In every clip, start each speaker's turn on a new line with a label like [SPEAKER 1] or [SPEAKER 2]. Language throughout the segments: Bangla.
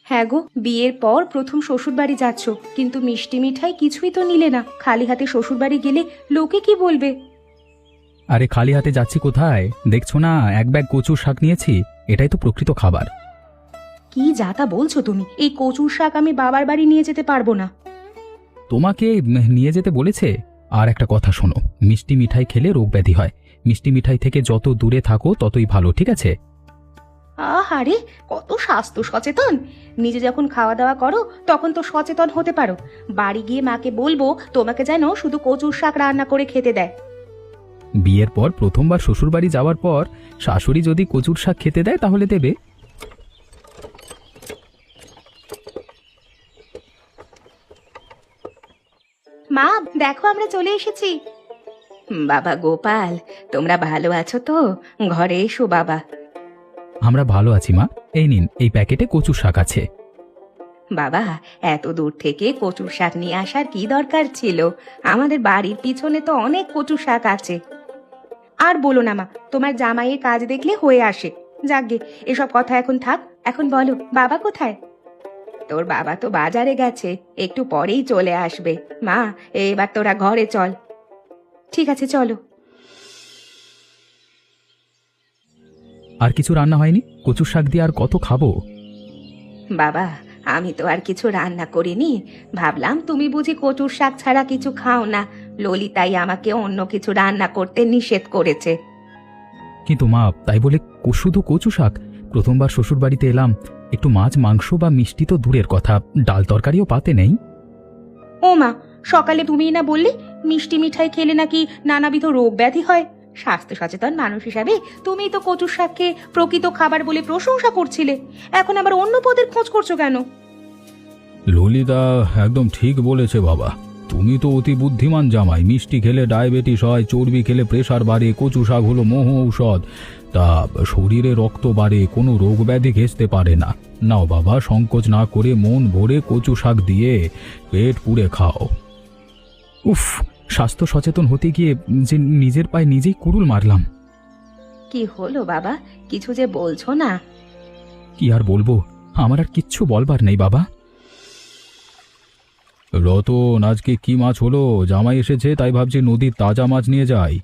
[SPEAKER 1] হ্যাঁ গো, বিয়ের পর প্রথম শ্বশুরবাড়ি যাচ্ছ, কিন্তু মিষ্টি মিঠাই কিছুই তো নিলে না। খালি হাতে শ্বশুরবাড়ি গেলে লোকে কি বলবে?
[SPEAKER 2] আরে খালি হাতে যাচ্ছি কোথায়? দেখছো না, এক ব্যাগ কচুর শাক নিয়েছি। এটাই তো প্রকৃত খাবার।
[SPEAKER 1] কি যা তা বলছো তুমি? এই কচুর শাক আমি বাবার বাড়ি নিয়ে যেতে পারবো না।
[SPEAKER 2] তোমাকে নিয়ে যেতে বলেছে? আর একটা কথা শোনো, মিষ্টি মিঠাই খেলে রোগ ব্যাধি হয়। মিষ্টি মিঠাই থেকে যত দূরে থাকো ততই ভালো, ঠিক আছে?
[SPEAKER 1] আহারে, কত স্বাস্থ্য সচেতন! নিজে যখন খাওয়া দাওয়া করো তখন তো সচেতন হতে পারো। বাড়ি গিয়ে মাকে বলবো তোমাকে যেন শুধু কচুর শাক রান্না করে খেতে দেয়।
[SPEAKER 2] বিয়ের পর প্রথমবার শ্বশুরবাড়ি যাওয়ার পর শাশুড়ি যদি কচুর শাক খেতে দেয় তাহলে দেবে।
[SPEAKER 1] মা, দেখো আমরা চলে এসেছি। বাবা গোপাল, তোমরা ভালো আছো তো? ঘরে এসো বাবা।
[SPEAKER 2] আমরা ভালো আছি মা। এই নিন, এই প্যাকেটে কচুর শাক আছে।
[SPEAKER 1] বাবা, এত দূর থেকে কচুর শাক নিয়ে আসার কি দরকার ছিল? আমাদের বাড়ির পিছনে তো অনেক কচু শাক আছে। আর বলো না মা, তোমার জামাইয়ের কাজ দেখলে হয়ে আসে। যাকগে, এসব কথা এখন থাক। এখন বলো, বাবা কোথায়? তোর বাবা তো বাজারে গেছে, একটু পরেই চলে আসবে। মা, এবার তোরা ঘরে চল। ঠিক আছে, চলো।
[SPEAKER 2] আর কিছু রান্না হয়নি? কচুর শাক দিয়ে আর কত খাবো?
[SPEAKER 1] বাবা, আমি তো আর কিছু রান্না করিনি। ভাবলাম তুমি বুঝি কচুর শাক ছাড়া কিছু খাও না। ললিতাই আমাকে অন্য কিছু রান্না করতে নিষেধ করেছে।
[SPEAKER 2] কিন্তু মা, তাই বলে শুধু কচু শাক? প্রথমবার শ্বশুর বাড়িতে এলাম, একটু মাছ মাংস বা মিষ্টি তো দূরের কথা, ডাল তরকারিও পাতে নেই।
[SPEAKER 1] ও মা, সকালে তুমিই না বললে মিষ্টি মিঠাই খেলে নাকি নানাবিধ রোগ ব্যাধি হয়? স্বাস্থ্য সচেতন মানুষ হিসাবে তুমিই তো কচুর শাককে প্রকৃত খাবার বলে প্রশংসা করছিলে। এখন আবার অন্য পদের খোঁজ করছো কেন?
[SPEAKER 2] ললিতা একদম ঠিক বলেছে বাবা। তুমি তো অতি বুদ্ধিমান জামাই। মিষ্টি খেলে ডায়াবেটিস হয়, চর্বি খেলে প্রেসার বাড়ে, কচু শাক হলো মহা ঔষধ। তা শরীরে রক্ত বাড়ে, কোনো রোগ ব্যাধি ঘেঁচতে পারে না। নাও বাবা, সংকোচ না করে মন ভরে কচু শাক দিয়ে পেট পুড়ে খাও। উফ, স্বাস্থ্য সচেতন হতে গিয়ে যে নিজের পায়ে নিজেই কুড়ুল মারলাম।
[SPEAKER 1] কি হলো বাবা, কিছু যে বলছো না?
[SPEAKER 2] কি আর বলবো, আমার আর কিচ্ছু বলবার নেই বাবা। রতন, আজকে কি মাছ হলো? জামাই এসেছে তাই ভাবছি নদীর তাজা মাছ নিয়ে যাই।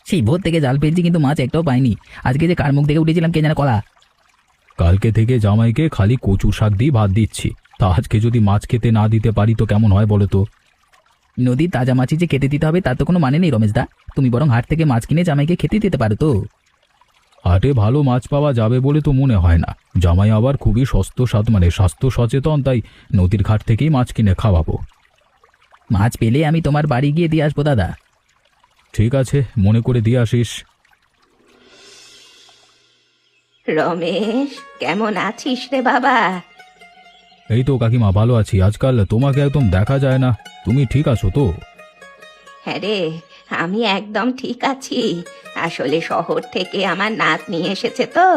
[SPEAKER 3] সেই ভোর থেকে জাল ফেলছি কিন্তু মাছ একটাও পাইনি। আজকে যে কার মুখ দেখে উঠেছিলাম কে জানে কলা।
[SPEAKER 2] কালকে থেকে জামাইকে খালি কচুর শাক দিয়ে ভাত দিচ্ছি, তা আজকে যদি মাছ খেতে না দিতে পারি তো কেমন হয় বলো তো?
[SPEAKER 3] নদীর তাজা মাছই যে খেতে দিতে হবে তার তো কোনো মানে নেই রমেশ দা। তুমি বরং হাট থেকে মাছ কিনে জামাইকে খেতে দিতে পারো তো।
[SPEAKER 2] হাটে ভালো মাছ পাওয়া যাবে বলে তো মনে হয় না। জামাই আবার খুবই স্বাস্থ্য সচেতন, তাই নদীর ঘাট থেকেই মাছ কিনে খাওয়াবো।
[SPEAKER 3] মাছ পেলে আমি তোমার বাড়ি গিয়ে দিয়ে আসবো দাদা।
[SPEAKER 2] ঠিক আছে, মনে করে দিয়ে আসিস।
[SPEAKER 1] রমেশ, কেমন আছিস রে বাবা?
[SPEAKER 2] এই তো কাকিমা, ভালো আছি। আজকাল তোমাকে একদম দেখা যায় না। তুমি ঠিক আছো তো?
[SPEAKER 1] হ্যাঁ রে, আমি একদম ঠিক আছি। আসলে শহর থেকে আমার নাত নিয়ে এসেছে তো,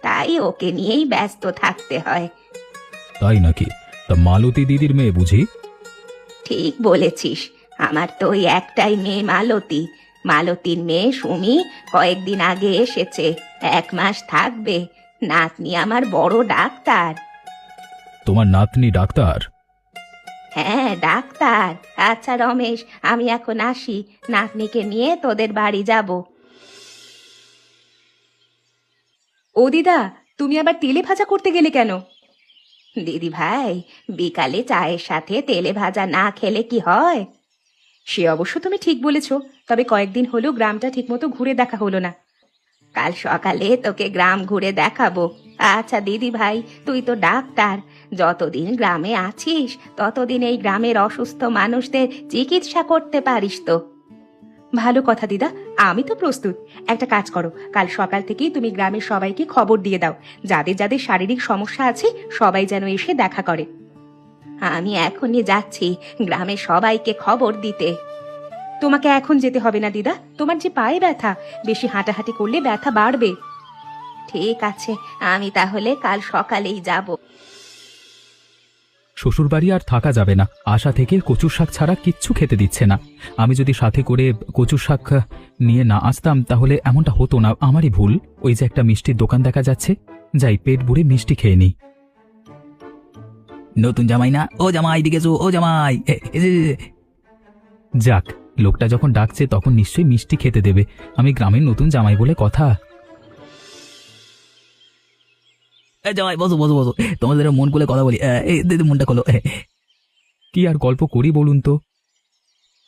[SPEAKER 1] তাই ওকে নিয়েই ব্যস্ত থাকতে হয়।
[SPEAKER 2] তাই নাকি? তা মালতী দিদির মেয়ে বুঝি?
[SPEAKER 1] ঠিক বলেছিস, আমার তো ওই একটাই মেয়ে মালতী। মালতীর মেয়ে সুমি কয়েকদিন আগে এসেছে, 1 মাস থাকবে। নাতনি আমার বড় ডাক্তার।
[SPEAKER 2] তোমার নাতনি ডাক্তার?
[SPEAKER 1] হ্যাঁ, ডাক্তার। আচ্ছা রমেশ, আমি এখন আসি, নাতনিকে নিয়ে তোদের বাড়ি যাব। ও দিদা, তুমি আবার তেলে ভাজা করতে গেলে কেন? দিদি ভাই, বিকালে চায়ের সাথে তেলে ভাজা না খেলে কি হয়? সে অবশ্য তুমি ঠিক বলেছ, তবে কয়েকদিন হলো গ্রামটা ঠিকমতো ঘুরে দেখা হলো না। কাল সকালে তোকে গ্রাম ঘুরে দেখাবো। আচ্ছা দিদি ভাই, তুই তো ডাক্তার, যতদিন গ্রামে আছিস ততদিন এই গ্রামের অসুস্থ মানুষদের চিকিৎসা করতে পারিস তো। ভালো কথা দিদা, আমি তো প্রস্তুত। একটা কাজ করো, কাল সকাল থেকেই তুমি গ্রামের সবাইকে খবর দিয়ে দাও, যাদের যাদের শারীরিক সমস্যা আছে সবাই যেন এসে দেখা করে। আমি এখনই যাচ্ছি গ্রামের সবাইকে খবর দিতে। তোমাকে এখন যেতে হবে না দিদা, তোমার যে পায়ে ব্যথা, বেশি হাঁটাহাঁটি করলে ব্যথা বাড়বে। ঠিক আছে, আমি তাহলে কাল সকালেই যাব।
[SPEAKER 2] শ্বশুরবাড়ি আর থাকা যাবে না। আশা থেকে কচুর শাক ছাড়া কিচ্ছু খেতে দিচ্ছে না। আমি যদি সাথে করে কচুর শাক নিয়ে না আসতাম তাহলে এমনটা হতো না। আমারই ভুল। ওই যে একটা মিষ্টির দোকান দেখা যাচ্ছে, যাই পেট ভরে মিষ্টি খেয়ে নিই।
[SPEAKER 3] নতুন জামাই না? ও জামাই দিকে এসো, ও জামাই যাক, লোকটা যখন ডাকছে তখন নিশ্চয়ই মিষ্টি খেতে দেবে। আমি গ্রামের নতুন জামাই বলে কথা। জামাই বসো বসো বসো, তোমাদের মন খুলে কথা বলি। মনটা খোলো। কি আর গল্প করি বলুন তো?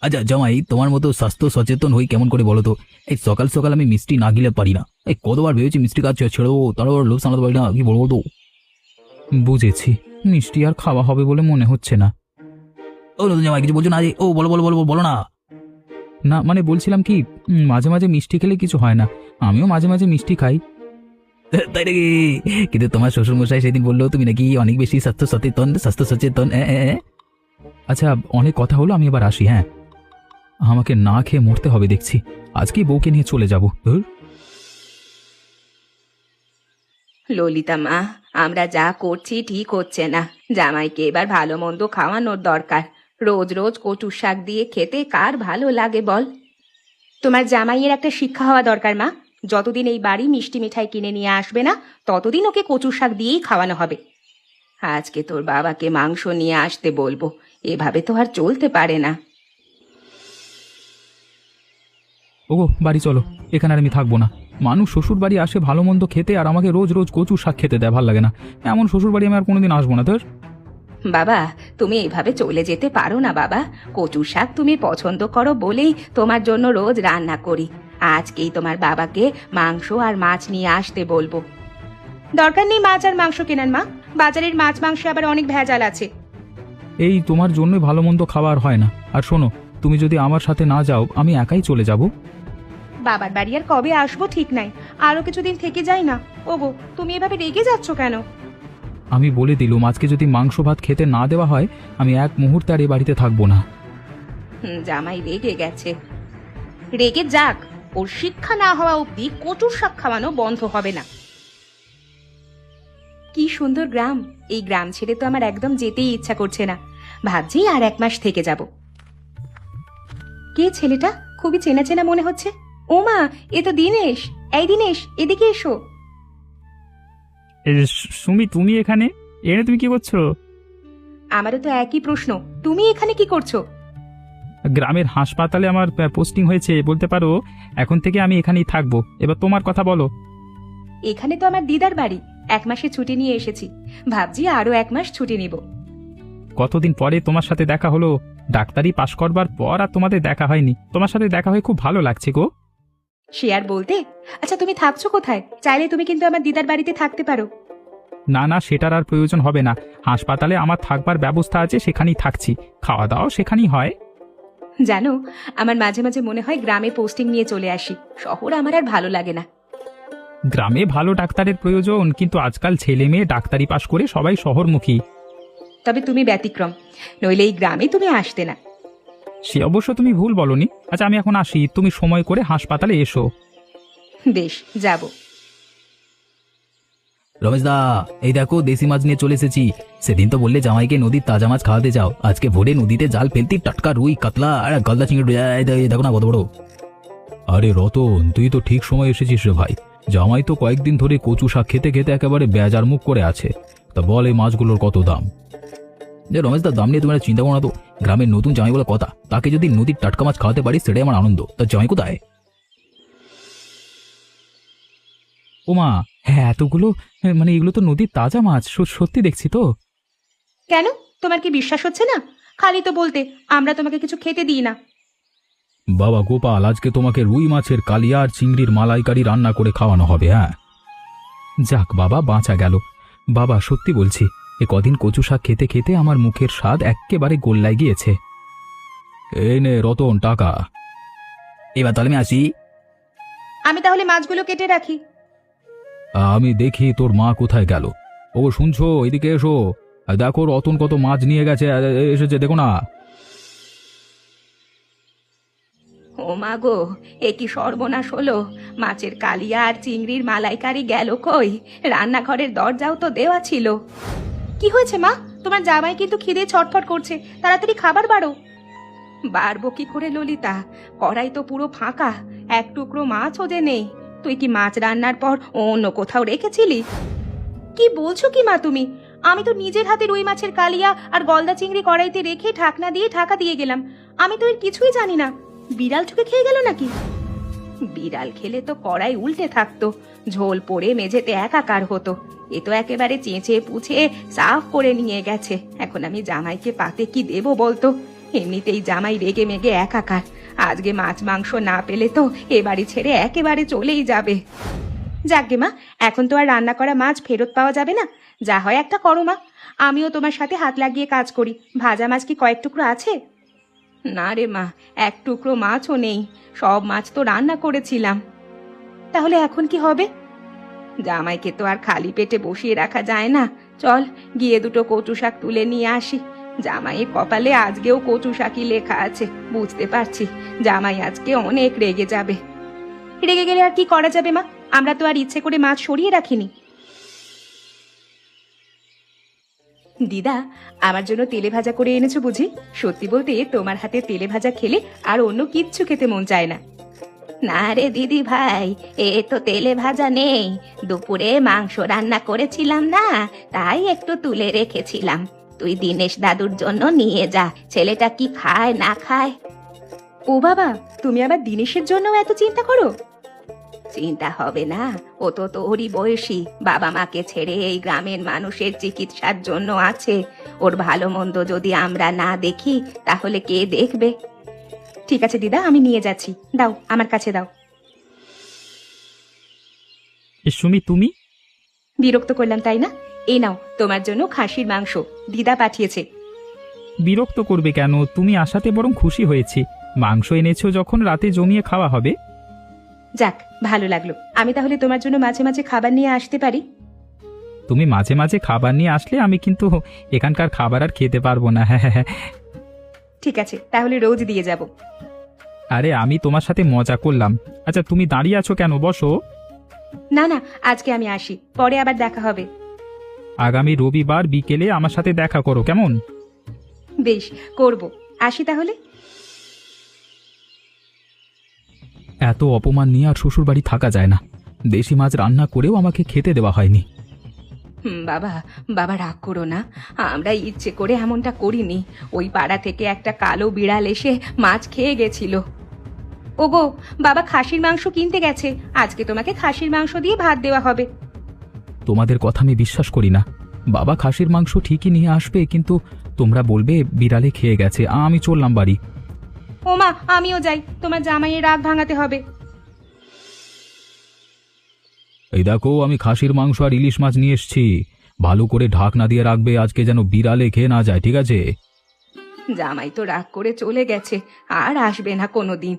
[SPEAKER 3] আচ্ছা জামাই, তোমার মতো স্বাস্থ্য সচেতন হই কেমন করে বলো তো? এই সকাল সকাল আমি মিষ্টি না গিলে পারি না। এই কতবার ভেবেছি মিষ্টি কাজ ছেড়ে দেবো, তারপর লোভ সামলাতে পারি না, কি বলবো তো? বুঝেছি, মিষ্টি আর খাওয়া হবে বলে মনে হচ্ছে না। ও নতুন জামাই কিছু বলছো না? ও বলো বলো বলো বলো না। না মানে বলছিলাম কি, মাঝে মাঝে মিষ্টি খেলে কিছু হয় না, আমিও মাঝে মাঝে মিষ্টি খাই। তাই নাকি? কিন্তু তোমার শ্বশুর মশাই সেদিন বললো তুমি নাকি অনেক বেশি স্বাস্থ্য সচেতন। আচ্ছা, অনেক কথা হলো, আমি এবার আসি। হ্যাঁ, আমাকে না খেয়ে মরতে হবে দেখছি। আজকেই বউকে নিয়ে চলে যাবো।
[SPEAKER 1] ললিতা মা, আমরা যা করছি ঠিক হচ্ছে না। জামাইকে এবার ভালো মন্দ খাওয়ানোর দরকার। রোজ রোজ কচুর শাক দিয়ে খেতে কার ভালো লাগে বল? তোমার জামাইয়ের একটা শিক্ষা হওয়া দরকার মা। যতদিন এই বাড়ি মিষ্টি মিঠাই কিনে নিয়ে আসবে না, ততদিন ওকে কচুর শাক দিয়েই খাওয়ানো হবে। আজকে তোর বাবাকে মাংস নিয়ে আসতে বলবো। এভাবে তো আর চলতে পারে না।
[SPEAKER 2] ওগো, বাড়ি চলো, এখানে আর আমি থাকবো না। মানুষ শ্বশুর বাড়ি আসে ভালো মন্দ খেতে, আর আমাকে রোজ রোজ কচু শাক খেতে দেয়, ভাল লাগে না। এমন শ্বশুর বাড়ি আমি আর কোনোদিন আসবো না। তোর
[SPEAKER 1] বাবা, তুমি এইভাবে চলে যেতে পারো না বাবা। কচুর শাক তুমি পছন্দ করো বলেই তোমার জন্য রোজ রান্না করি। আজকেই তোমার বাবাকে মাংস আর মাছ নিয়ে আসতে বলবো। দরকার নেই মাছ আর মাংস কেনার মা। বাজারের মাছ মাংসে আবার অনেক ভেজাল আছে।
[SPEAKER 2] এই তোমার জন্যই ভালো মন্দ খাওয়া আর হয় না। আর শোনো, তুমি যদি আমার সাথে না যাও, আমি একাই চলে যাব।
[SPEAKER 1] বাবার বাড়ি আর কবে আসবো ঠিক নাই, আরো কিছুদিন থেকে যাই না। ওগো, তুমি এভাবে রেগে যাচ্ছ কেন?
[SPEAKER 2] আমি বলে দিলুম, আজকে যদি মাংস ভাত খেতে না দেওয়া হয়, আমি এক মুহূর্তে আর এই বাড়িতে থাকবো না।
[SPEAKER 1] জামাই রেগে গেছে। রেগে যাক, ওর শিক্ষা না হওয়া অবধি কচুর শাক খাওয়ানো বন্ধ হবে না। কি সুন্দর গ্রাম! এই গ্রাম ছেড়ে তো আমার একদম যেতেই ইচ্ছা করছে না। ভাবছি আর 1 মাস থেকে যাব। কে ছেলেটা? খুবই চেনা চেনা মনে হচ্ছে। ও মা, এ তো দিনেশ। এই দিনেশ, এদিকে এসো।
[SPEAKER 2] সুমি, তুমি এখানে? এনে তুমি কি করছো?
[SPEAKER 1] আমারও তো একই প্রশ্ন, তুমি এখানে কি করছো?
[SPEAKER 2] গ্রামের হাসপাতালে আমার পোস্টিং হয়েছে, বলতে পারো এখন থেকে আমি এখানেই থাকবো। এবার তোমার কথা বলো।
[SPEAKER 1] এখানে তো আমার দিদার বাড়ি। 1 মাসে ছুটি নিয়ে এসেছি। ভাবছি আরো 1 মাস ছুটি নিব।
[SPEAKER 2] কতদিন পরে তোমার সাথে দেখা হলো। ডাক্তারি পাশ করবার পর আর তোমাদের দেখা হয়নি। তোমার সাথে দেখা হয়ে খুব ভালো লাগছে গো।
[SPEAKER 1] সে আর বলতে। আচ্ছা, তুমি থাকছো কোথায়? চাইলে তুমি কিন্তু আমার দিদার বাড়িতে থাকতে পারো।
[SPEAKER 2] না না, সেটার আর প্রয়োজন হবে না। হাসপাতালে আমার থাকবার ব্যবস্থা আছে, সেখানেই থাকছি। খাওয়া দাওয়া সেখানেই হয়।
[SPEAKER 1] জানো, আমার মাঝে মাঝে মনে হয় গ্রামে পোস্টিং নিয়ে চলে আসি। শহর আমার আর ভালো লাগে না।
[SPEAKER 2] গ্রামে ভালো ডাক্তারের প্রয়োজন, কিন্তু আজকাল ছেলে মেয়ে ডাক্তারি পাশ করে সবাই শহরমুখী।
[SPEAKER 1] তবে তুমি ব্যতিক্রম, নইলে এই গ্রামে তুমি আসতে না।
[SPEAKER 2] সে অবশ্য তুমি ভুল বলনি। আচ্ছা, আমি এখন আসি, তুমি সময় করে হাসপাতালে এসো।
[SPEAKER 1] বেশ, যাব।
[SPEAKER 3] রমেশ দা, এই দেখো দেশি মাছ নিয়ে চলে এসেছি। সেদিন তো বললে জামাইকে নদীর তাজা মাছ খাওয়াতে যাও। আজকে ভোরে নদীতে জাল ফেলতি টাটকা রুই, কাতলা আর গলদা চিংড়ি। দেখো না কত বড়। আরে রতন, তুই তো ঠিক সময় এসেছিস রে ভাই। জামাই তো কয়েকদিন ধরে কচু শাক খেতে খেতে একেবারে বেজার মুখ করে আছে। তা বল, এই মাছগুলোর কত দাম? রমেশ দা, দাম নিয়ে তুমি চিন্তা করো না তো। গ্রামের নতুন জামাই বলে কথা, তাকে যদি নদীর টাটকা মাছ খাওয়াতে পারি সেটাই আমার আনন্দ। তার জামাই কোথায়? ওমা, হ্যাঁ এতগুলো, মানে এগুলো তো নদীর তাজা মাছ। সত্যি দেখছি তো।
[SPEAKER 1] কেন, তোমার কি বিশ্বাস হচ্ছে না? খালি তো বলতে, আমরা তোমাকে কিছু খেতে দিই না।
[SPEAKER 2] বাবা গোপাল, আজকে তোমাকে রুই মাছের কালিয়া আর চিংড়ির মালাইকারি রান্না করে খাওয়ানো হবে। হ্যাঁ, যাক বাবা, বাঁচা গেল। বাবা সত্যি বলছি, এ কদিন কচু শাক খেতে খেতে আমার মুখের স্বাদ এক্কেবারে গোল্লায় গিয়েছে। এই নে রতন, টাকা। এবার তাহলে আমি আসি।
[SPEAKER 1] আমি তাহলে মাছগুলো কেটে রাখি।
[SPEAKER 2] আমি দেখি তোর মা কোথায় গেল। ও শুনছো, এদিকে এসো। দেখো রতন কত মাছ নিয়ে গেছে, এসেছে দেখো না।
[SPEAKER 1] ও মা গো, এ কি সর্বনাশ হলো! মাছের কালিয়া আর চিংড়ির মালাইকারি গেল কই? রান্নাঘরের দরজাও তো দেওয়া ছিল। কি হয়েছে মা? তোমার জামাই কিন্তু খিদে ছটফট করছে, তাড়াতাড়ি খাবার বাড়ো। বাড়বো কি করে ললিতা? কড়াই তো পুরো ফাঁকা, এক টুকরো মাছও যে নেই। তুই কি মাছ রান্নার পর অন্য কোথাও রেখেছিলি? কি বলছো কি মা তুমি? আমি তো নিজের হাতে রুই মাছের কালিয়া আর গলদা চিংড়ি কড়াইতে রেখে ঢাকনা দিয়ে ঢাকা দিয়ে গেলাম। আমি তো এর কিছুই জানি না। বিড়াল ঠুকে খেয়ে গেল নাকি? বিড়াল খেলে তো কড়াই উল্টে থাকতো, ঝোল পড়ে মেঝেতে একাকার হতো। এ তো একেবারে চেঁচে পুছে সাফ করে নিয়ে গেছে। এখন আমি জামাইকে পাতে কি দেবো বলতো? এমনিতেই জামাই রেগে মেগে একাকার। আজকে মাছ মাংস না পেলে তো এ বাড়ি ছেড়ে একেবারে চলেই যাবে। যাকগে মা, এখন তো আর রান্না করা মাছ ফেরত পাওয়া যাবে না। যা হয় একটা করো মা, আমিও তোমার সাথে হাত লাগিয়ে কাজ করি। ভাজা মাছ কি কয়েক টুকরো আছে? না রে মা, এক টুকরো মাছও নেই। সব মাছ তো রান্না করেছিলাম। তাহলে এখন কি হবে? জামাইকে তো আর খালি পেটে বসিয়ে রাখা যায় না। চল গিয়ে দুটো কচু শাক তুলে নিয়ে আসি। জামাইয়ের কপালে আজকেও কচু শাকই লেখা আছে। বুঝতে পারছি জামাই আজকে অনেক রেগে যাবে। রেগে গেলে আর কি করা যাবে মা? আমরা তো আর ইচ্ছে করে মাছ সরিয়ে রাখিনি। দিদা, আমার জন্য তেলে ভাজা করে এনেছো বুঝি? সত্যি বলতে তোমার হাতে তেলে ভাজা খেলে আর অন্য কিচ্ছু খেতে মন চায় না। না রে দিদি ভাই, এ তো তেলে ভাজা নেই। দুপুরে মাংস রান্না করেছিলাম না, তাই একটু তুলে রেখেছিলাম। তুই দীনেশ দাদুর জন্য নিয়ে যা, ছেলেটা কি খায় না খায়। ও বাবা, তুমি আবার দীনেশের জন্য এত চিন্তা করো? চিন্তা হবে না, ও তো তোরই বয়সী। বাবা মাকে ছেড়ে এই গ্রামের মানুষের চিকিৎসার জন্য আছে। ওর ভালো মন্দ যদি আমরা না দেখি তাহলে কে দেখবে? ঠিক আছে দিদা, আমি নিয়ে যাচ্ছি। দাও, আমার কাছে দাও।
[SPEAKER 3] সুমি, তুমি?
[SPEAKER 1] বিরক্ত করলাম তাই না? এই নাও তোমার জন্য খাসির মাংস, দিদা পাঠিয়েছে।
[SPEAKER 3] বিরক্ত করবে কেন? তুমি আসাতে বরং খুশি হয়েছি। মাংস এনেছো যখন রাতে জমিয়ে খাওয়া হবে।
[SPEAKER 1] যাক, ভালো লাগলো। আমি তাহলে তোমার জন্য মাঝে মাঝে খাবার নিয়ে আসতে পারি?
[SPEAKER 3] তুমি মাঝে মাঝে খাবার নিয়ে আসলে আমি কিন্তু এখানকার খাবার আর খেতে পারবো না। হ্যাঁ হ্যাঁ।
[SPEAKER 1] ঠিক আছে, তাহলে রোজ দিয়ে যাব।
[SPEAKER 3] আরে আমি তোমার সাথে মজা করলাম। আচ্ছা তুমি দাঁড়িয়ে আছো কেন? বসো।
[SPEAKER 1] না না, আজকে আমি আসি, পরে আবার দেখা হবে।
[SPEAKER 3] আগামী রবিবার বিকেলে আমার সাথে দেখা করো, কেমন?
[SPEAKER 1] বেশ, করব। আসি তাহলে।
[SPEAKER 3] এত অপমান নিয়ে আর শ্বশুর বাড়ি থাকা যায় না। দেশি মাছ রান্না করেও আমাকে খেতে দেওয়া হয়নি।
[SPEAKER 1] বাবা, বাবা রাগ করো না। আমরা ইচ্ছে করে এমনটা করিনি। ওই পাড়া থেকে একটা কালো বিড়াল এসে মাছ খেয়ে গেছিল। ওগো, বাবা খাসির মাংস কিনতে গেছে। আজকে তোমাকে খাসির মাংস দিয়ে ভাত দেওয়া হবে।
[SPEAKER 3] তোমাদের কথা আমি বিশ্বাস করি না। বাবা খাসির মাংস ঠিকই নিয়ে আসবে, কিন্তু তোমরা বলবে বিড়ালে খেয়ে গেছে। আমি চললাম বাড়ি।
[SPEAKER 1] ও মা, আমিও যাই, তোমার জামাইয়ের রাগ ভাঙাতে হবে।
[SPEAKER 2] এই দেখো, আমি খাসির মাংস আর ইলিশ মাছ নিয়ে এসেছি। ভালো করে ঢাকনা দিয়ে রাখবে, আজকে যেন বিড়ালে খেয়ে না যায়, ঠিক আছে?
[SPEAKER 1] জামাই তো রাগ করে চলে গেছে, আর আসবে না কোনোদিন।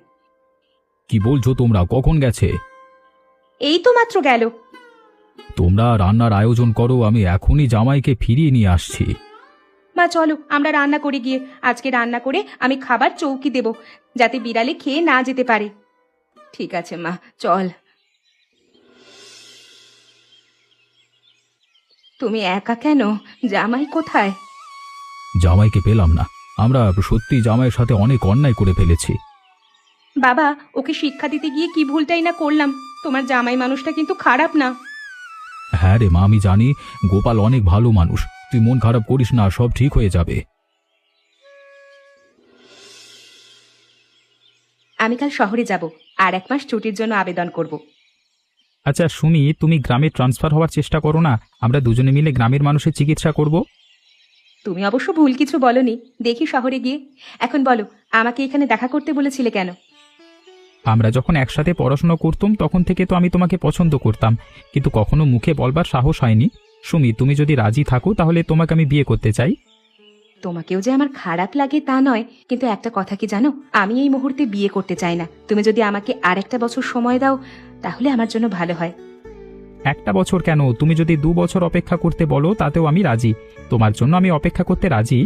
[SPEAKER 2] কি বলছো তোমরা? কখন গেছে?
[SPEAKER 1] এই তো মাত্র গেল।
[SPEAKER 2] তোমরা রান্নার আয়োজন করো, আমি এখনই জামাইকে ফিরিয়ে নিয়ে আসছি।
[SPEAKER 1] মা চলো, আমরা রান্না করে গিয়ে আজকে রান্না করে আমি খাবার চৌকি দেব, যাতে বিড়ালে খেয়ে না যেতে পারে। ঠিক আছে মা, চল। তুমি একা কেন? জামাই কোথায়?
[SPEAKER 2] জামাইকে পেলাম না। আমরা সত্যি জামাইয়ের সাথে অনেক অন্যায় করে ফেলেছি।
[SPEAKER 1] বাবা, ওকে শিক্ষা দিতে গিয়ে কি ভুলটাই না করলাম। তোমার জামাই মানুষটা কিন্তু খারাপ না।
[SPEAKER 2] হ্যাঁ রে মা, আমি জানি গোপাল অনেক ভালো মানুষ। তুই মন খারাপ করিস না, সব ঠিক হয়ে যাবে।
[SPEAKER 1] আমি কাল শহরে যাব, আর 1 মাস ছুটির জন্য আবেদন করব।
[SPEAKER 3] আচ্ছা সুমি, তুমি গ্রামে ট্রান্সফার হওয়ার চেষ্টা করো না। আমরা দুজনে মিলে গ্রামের মানুষের চিকিৎসা করব।
[SPEAKER 1] তুমি অবশ্য ভুল কিছু বলনি। দেখি শহরে গিয়ে। এখন বলো, আমাকে এখানে দেখা করতে বলেছিলে কেন?
[SPEAKER 3] আমরা যখন একসাথে পড়াশোনা করতাম তখন থেকে তো আমি তোমাকে পছন্দ করতাম, কিন্তু কখনো মুখে বলবার সাহস হয়নি। সুমি, তুমি যদি রাজি থাকো তাহলে তোমাকে আমি বিয়ে করতে চাই।
[SPEAKER 1] তোমাকেও যে আমার খারাপ লাগে তা নয়, কিন্তু একটা কথা কি জানো, আমি এই মুহূর্তে বিয়ে করতে চাই না। তুমি যদি আমাকে আর 1টা বছর সময় দাও তাহলে আমার জন্য ভালো হয়।
[SPEAKER 3] 1টা বছর কেন, তুমি যদি 2 বছর অপেক্ষা করতে বলো তাতেও আমি রাজি। তোমার জন্য আমি অপেক্ষা করতে রাজি।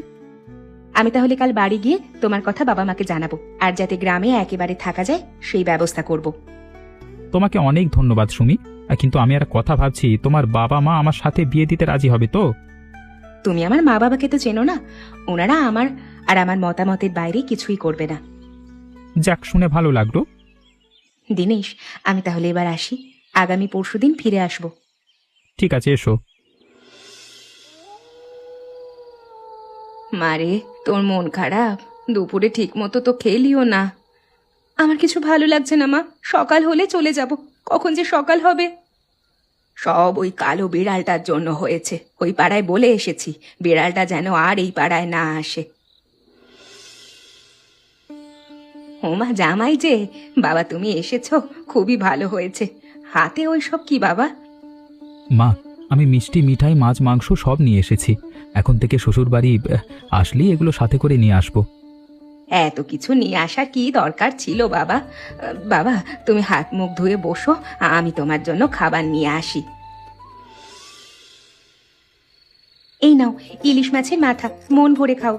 [SPEAKER 1] আমি তাহলে কাল বাড়ি গিয়ে তোমার কথা বাবা মাকে জানাবো, আর যাতে গ্রামে একেবারে থাকা যায় সেই ব্যবস্থা করব।
[SPEAKER 3] তোমাকে অনেক ধন্যবাদ সুমি। কিন্তু আমি আর কথা ভাবছি, তোমার বাবা মা আমার সাথে বিয়ে দিতে রাজি হবে তো?
[SPEAKER 1] তুমি আমার মা বাবাকে তো চেনো না, ওনারা আমার আর আমার মতামতের বাইরে কিছুই করবে না।
[SPEAKER 3] যাক, শুনে ভালো লাগলো।
[SPEAKER 1] দিনেশ, আমি তাহলে এবার আসি। আগামী পরশুদিন ফিরে আসব।
[SPEAKER 3] ঠিক আছে, এসো।
[SPEAKER 1] মারে, তোর মন খারাপ? দুপুরে ঠিক মতো তো খেলিও না। আমার কিছু ভালো লাগছে না মা, সকাল হলে চলে যাব। কখন যে সকাল হবে? সব ওই কালো বিড়ালটার জন্য হয়েছে। ওই পাড়ায় বলে এসেছি বিড়ালটা যেন আর এই পাড়ায় না আসে। ওমা জামাই যে, বাবা তুমি এসেছো, খুবই ভালো হয়েছে। হাতে ওই সব কি বাবা?
[SPEAKER 3] মা, আমি মিষ্টি মিঠাই মাছ মাংস সব নিয়ে এসেছি। এখন থেকে শ্বশুর বাড়ি আসলেই এগুলো সাথে করে নিয়ে আসবো।
[SPEAKER 1] এত কিছু নিয়ে আসার কি দরকার ছিল বাবা? বাবা তুমি হাত মুখ ধুয়ে বসো, আমি তোমার জন্য খাবার নিয়ে আসি। এই নাও ইলিশ মাছের মাথা, মন ভরে খাও।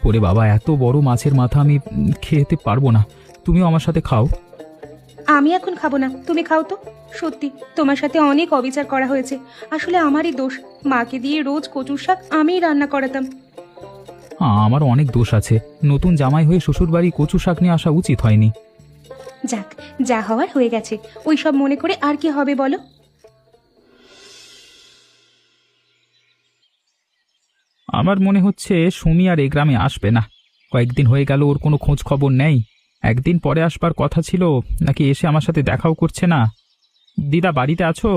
[SPEAKER 3] ওরে বাবা, এত বড় মাছের মাথা আমি খেতে পারবো না। তুমিও আমার সাথে খাও।
[SPEAKER 1] আমি এখন খাবো না, তুমি খাও তো। সত্যি তোমার সাথে অনেক অবিচার করা হয়েছে। আসলে আমারই দোষ। মাকে দিয়ে রোজ কচুর শাক আমিই রান্না করাতাম।
[SPEAKER 3] আমার অনেক দোষ আছে। নতুন জামাই হয়ে শ্বশুর বাড়ি কচু শাক নিয়ে আসা উচিত হয়নি।
[SPEAKER 1] যাক, যা হওয়ার হয়ে গেছে। ওই সব মনে করে আর কি হবে বলো?
[SPEAKER 3] আমার মনে হচ্ছে সুমি আর এই গ্রামে আসবে না। কয়েকদিন হয়ে গেল ওর কোনো খোঁজ খবর নেই। একদিন পরে আসবার কথা ছিল, নাকি এসে আমার সাথে দেখাও করছে না। দিদা বাড়িতে আছো?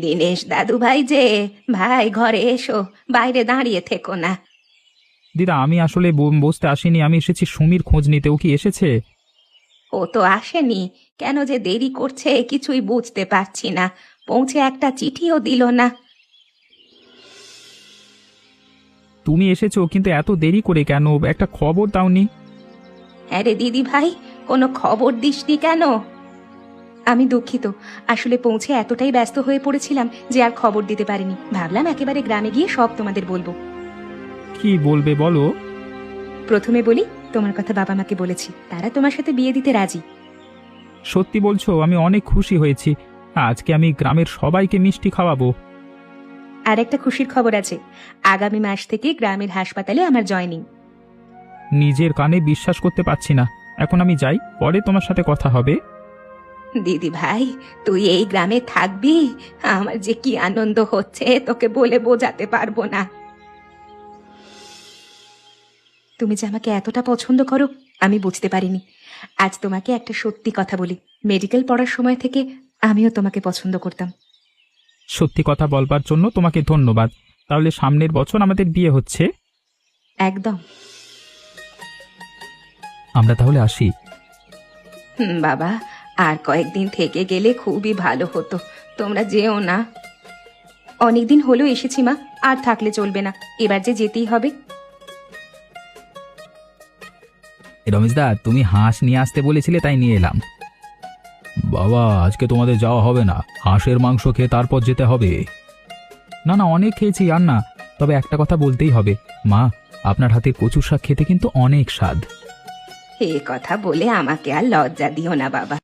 [SPEAKER 1] দিনেশ দাদু ভাই যে, ভাই ঘরে এসো, বাইরে দাঁড়িয়ে থেকো না।
[SPEAKER 3] দিদা, আমি আসলে বসতে আসিনি, আমি এসেছি সুমির খোঁজ নিতে। ও কি এসেছে?
[SPEAKER 1] ও তো আসেনি। কেন যে দেরি করছে কিছুই বুঝতে পারছি না। পৌঁছে একটা চিঠিও দিল না।
[SPEAKER 3] তুমি এসেছো, কিন্তু এত দেরি করে কেন? একটা খবর দাওনি?
[SPEAKER 1] হ্যাঁ রে দিদি ভাই, কোনো খবর দিসনি কেন? আমি দুঃখিত। আসলে পৌঁছে এতটাই ব্যস্ত হয়ে পড়েছিলাম যে আর খবর দিতে পারিনি। ভাবলাম একেবারে গ্রামে গিয়ে সব তোমাদের বলবো।
[SPEAKER 3] কি বলবে বলো?
[SPEAKER 1] প্রথমে বলি, তোমার কথা বাবা মাকে বলেছি, তারা তোমার সাথে বিয়ে দিতে রাজি।
[SPEAKER 3] সত্যি বলছো? আমি অনেক খুশি হয়েছি। আজকে আমি গ্রামের সবাইকে মিষ্টি খাওয়াবো।
[SPEAKER 1] আর একটা খুশির খবর আছে, আগামী মাস থেকে গ্রামের হাসপাতালে আমার জয়েনিং।
[SPEAKER 3] নিজের কানে বিশ্বাস করতে পারছি না। এখন আমি যাই, পরে তোমার সাথে কথা হবে।
[SPEAKER 1] দিদি ভাই, তুই এই গ্রামে থাকবি, আমার যে কি আনন্দ হচ্ছে তোকে বলে বোঝাতে পারবো না। তুমি যে আমাকে এতটা পছন্দ করো আমি বুঝতে পারিনি। আজ তোমাকে একটা সত্যি কথা বলি, মেডিকেল পড়ার সময় থেকে আমিও তোমাকে পছন্দ করতাম।
[SPEAKER 3] সত্যি কথা বলবার জন্য তোমাকে ধন্যবাদ। তাহলে সামনের বছর আমাদের বিয়ে হচ্ছে।
[SPEAKER 1] একদম।
[SPEAKER 3] আমরা তাহলে আসি।
[SPEAKER 1] বাবা, আর কয়েকদিন থেকে গেলে খুবই ভালো হতো। তোমরা যেও না। অনেকদিন হলো এসেছি মা, আর থাকলে চলবে না। এবার যে যেতেই হবে।
[SPEAKER 3] রমেশদা, তুমি হাঁস নিয়ে আসতে বলেছিলে, তাই নিয়ে এলাম। বাবা, আজকে তোমাদের যাওয়া হবে না। হাঁসের মাংস খেয়ে তারপর যেতে হবে। না না, অনেক খেয়েছি, আর না। তবে একটা কথা বলতেই হবে, মা, আপনার হাতের কচুর শাক খেতে কিন্তু অনেক স্বাদ।
[SPEAKER 1] এ কথা বলে আমাকে আর লজ্জা দিও না বাবা।